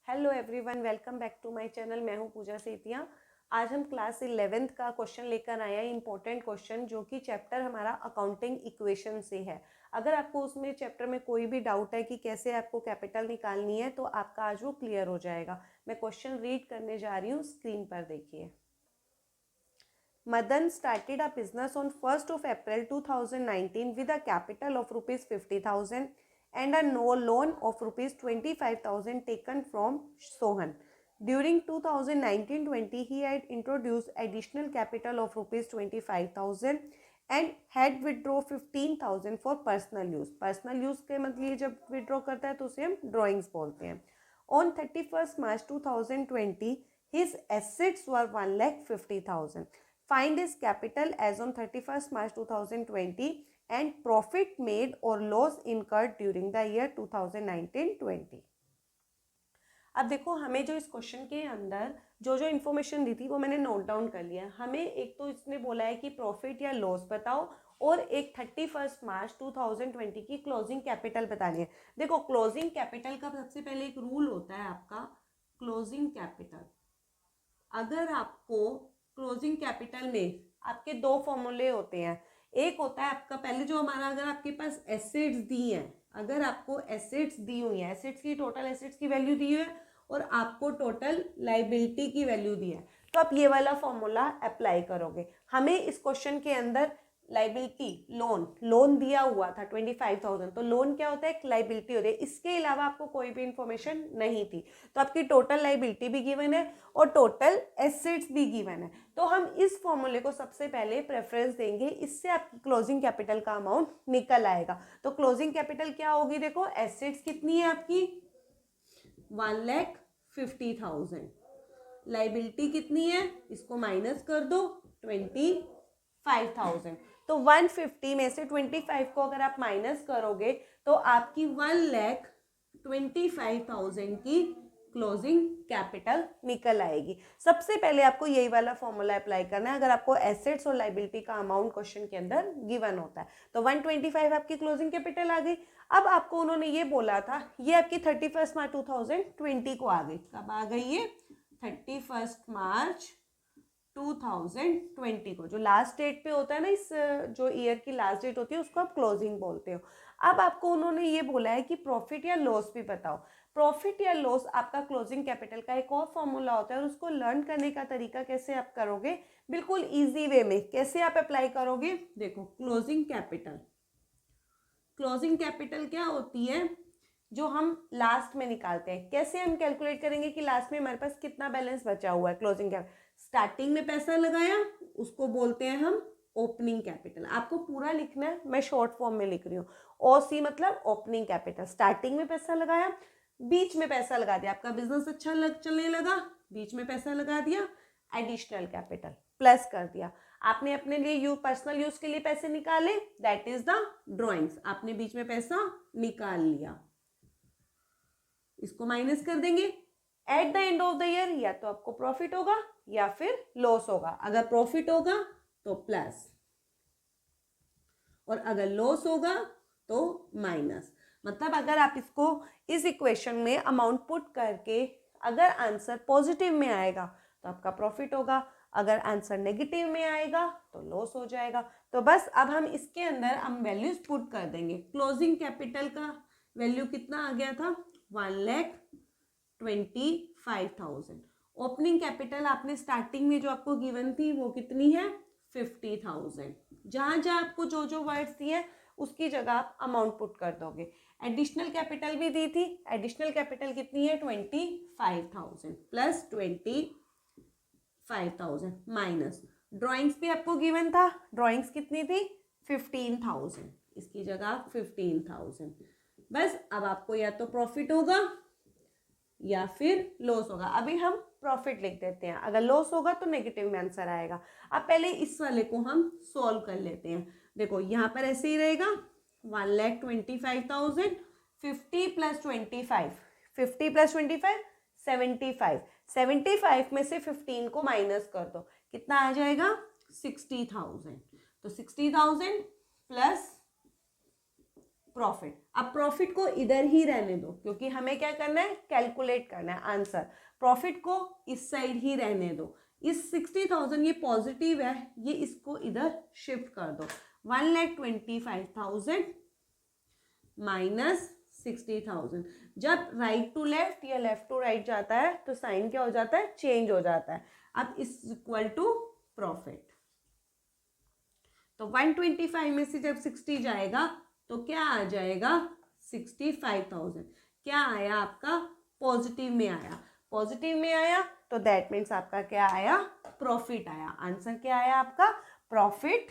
Hello everyone, welcome back to my channel. मैं हूं पूजा सेतिया। आज हम क्लास 11th का क्वेश्चन लेकर आए हैं, इंपॉर्टेंट क्वेश्चन, जो कि चैप्टर हमारा अकाउंटिंग इक्वेशन से है। अगर आपको उसमें चैप्टर में कोई भी डाउट है कि कैसे आपको कैपिटल निकालनी है, तो आपका आज वो क्लियर हो जाएगा। मैं क्वेश्चन रीड करने जा रही हूँ, स्क्रीन पर देखिए। Madan started a business on 1st of April 2019 with a capital of rupees 50,000 and a loan of rupees 25,000 taken from Sohan. During 2019-20, he had introduced additional capital of rupees 25,000 and had withdraw 15,000 for personal use. Personal use के मतलब ये जब withdraw करता है तो उसे हम drawings बोलते हैं. On 31st March 2020, his assets were 1,50,000. Find his capital as on 31st March 2020 and profit made or loss incurred during the year 2019-20. अब देखो, हमें जो इस क्वेश्चन के अंदर जो जो इन्फॉर्मेशन दी थी वो मैंने नोट डाउन कर लिया। हमें एक तो इसने बोला है कि प्रॉफिट या लॉस बताओ, और एक 31 मार्च 2020 की क्लोजिंग कैपिटल बतानी है। देखो, क्लोजिंग कैपिटल का सबसे पहले एक रूल होता है आपका, क्लोजिंग कैपिटल। अगर आपको क्लोजिंग कैपिटल में आपके दो फॉर्मूले होते हैं। एक होता है आपका पहले जो हमारा, अगर आपके पास एसेट्स दी हैं, अगर आपको एसेट्स दी हुई है, एसेट्स की टोटल एसेट्स की वैल्यू दी है और आपको टोटल लाइबिलिटी की वैल्यू दी है, तो आप ये वाला फॉर्मूला अप्लाई करोगे। हमें इस क्वेश्चन के अंदर लाइबिलिटी, लोन दिया हुआ था 25,000, तो लोन क्या होता है, एक लाइबिलिटी होती है। इसके अलावा आपको कोई भी इंफॉर्मेशन नहीं थी, तो आपकी टोटल लाइबिलिटी भी गिवन है और टोटल एसेट्स भी गिवन है। तो हम इस फॉर्मूले को सबसे पहले प्रेफरेंस देंगे, इससे आपकी क्लोजिंग कैपिटल का अमाउंट निकल आएगा। तो क्लोजिंग कैपिटल क्या होगी, देखो एसेट्स कितनी है आपकी 1,50,000, लाइबिलिटी कितनी है, इसको माइनस कर दो 25,000। तो 150 में से 25 को अगर आप माइनस करोगे तो आपकी 1,25,000 की क्लोजिंग कैपिटल निकल आएगी। सबसे पहले आपको यही वाला फॉर्मूला अप्लाई करना है अगर आपको एसेट्स और लाइबिलिटी का अमाउंट क्वेश्चन के अंदर गिवन होता है। तो 125 आपकी क्लोजिंग कैपिटल आ गई। अब आपको उन्होंने ये बोला था, ये आपकी 31 मार्च 2020 को आ गई। कब आ गई ये, 31 मार्च 2020 को, जो लास्ट डेट पे होता है ना, इस जो ईयर की लास्ट डेट होती है उसको आप क्लोजिंग बोलते हो। अब आपको उन्होंने ये बोला है कि प्रॉफिट या लॉस भी बताओ। प्रॉफिट या लॉस आपका क्लोजिंग कैपिटल का एक और फॉर्मूला होता है, और उसको लर्न करने का तरीका कैसे आप करोगे, बिल्कुल इजी वे में कैसे आप अप्लाई करोगे। देखो, क्लोजिंग कैपिटल, क्लोजिंग कैपिटल क्या होती है, जो हम लास्ट में निकालते हैं। कैसे हम कैलकुलेट करेंगे कि लास्ट में हमारे पास कितना बैलेंस बचा हुआ है। क्लोजिंग कैपिटल, स्टार्टिंग में पैसा लगाया उसको बोलते हैं हम ओपनिंग कैपिटल। आपको पूरा लिखना है, मैं शॉर्ट फॉर्म में लिख रही हूँ। ओसी मतलब ओपनिंग कैपिटल। स्टार्टिंग में पैसा लगाया, बीच में पैसा लगा दिया, आपका बिजनेस अच्छा चलने लगा, बीच में पैसा लगा दिया, एडिशनल कैपिटल प्लस कर दिया। आपने अपने लिए पर्सनल यूज के लिए पैसे निकाले, दैट इज द ड्रॉइंग्स। आपने बीच में पैसा निकाल लिया, इसको माइनस कर देंगे। At the end of the year या तो आपको प्रॉफिट होगा या फिर लॉस होगा। अगर प्रॉफिट होगा तो प्लस, और अगर लॉस होगा तो माइनस। मतलब अगर आप इसको इस इक्वेशन में अमाउंट पुट करके अगर आंसर पॉजिटिव में आएगा तो आपका प्रॉफिट होगा, अगर आंसर नेगेटिव में आएगा तो लॉस हो जाएगा। तो बस अब हम इसके अंदर हम वैल्यूज पुट कर देंगे। क्लोजिंग कैपिटल का वैल्यू कितना आ गया था, 1,25,000। ओपनिंग कैपिटल आपने स्टार्टिंग में जो आपको गिवन थी वो कितनी है, 50,000। जहां जहां आपको जो जो वर्ड्स दिए उसकी जगह आप अमाउंट पुट कर दोगे। एडिशनल कैपिटल भी दी थी, एडिशनल कैपिटल कितनी है, 25,000 प्लस 25,000 माइनस ड्राइंग्स भी आपको गिवन था, ड्राइंग्स कितनी थी 15,000, इसकी जगह 15,000। बस अब आपको या तो प्रॉफिट होगा या फिर लॉस होगा। अभी हम प्रॉफिट लिख देते हैं, अगर लॉस होगा तो नेगेटिव में आंसर आएगा। अब पहले इस वाले को हम सॉल्व कर लेते हैं। देखो यहाँ पर ऐसे ही रहेगा, 1,25,000, 50 प्लस 25, 50 प्लस 25 75, 75 में से 15 को माइनस कर दो, कितना आ जाएगा 60,000। तो 60,000 प्लस प्रॉफिट। अब प्रॉफिट को इधर ही रहने दो क्योंकि हमें क्या करना है, कैलकुलेट करना है आंसर। प्रॉफिट को इस साइड ही रहने दो। इस 60,000 ये पॉजिटिव है, ये इसको इधर शिफ्ट कर दो। 1,25,000 माइनस 60,000। जब राइट टू लेफ्ट या लेफ्ट टू राइट जाता है तो साइन क्या हो जाता है, चेंज हो जाता है। अब इस इक्वल टू प्रॉफिट। तो 125 में से जब 60 जाएगा तो क्या आ जाएगा, 65,000। क्या आया आपका, पॉजिटिव में आया। पॉजिटिव में आया तो दैट मीन्स आपका क्या आया, प्रॉफिट आया। आंसर क्या आया आपका, प्रॉफिट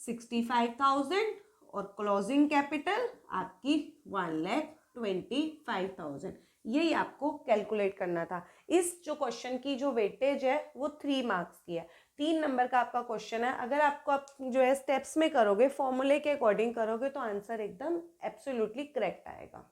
65,000 और क्लोजिंग कैपिटल आपकी 1,25,000। यही आपको कैलकुलेट करना था। इस जो क्वेश्चन की जो वेटेज है वो 3 मार्क्स की है। 3 नंबर का आपका क्वेश्चन है। अगर आपको आप जो है स्टेप्स में करोगे, फॉर्मूले के अकॉर्डिंग करोगे तो आंसर एकदम एब्सोल्युटली करेक्ट आएगा।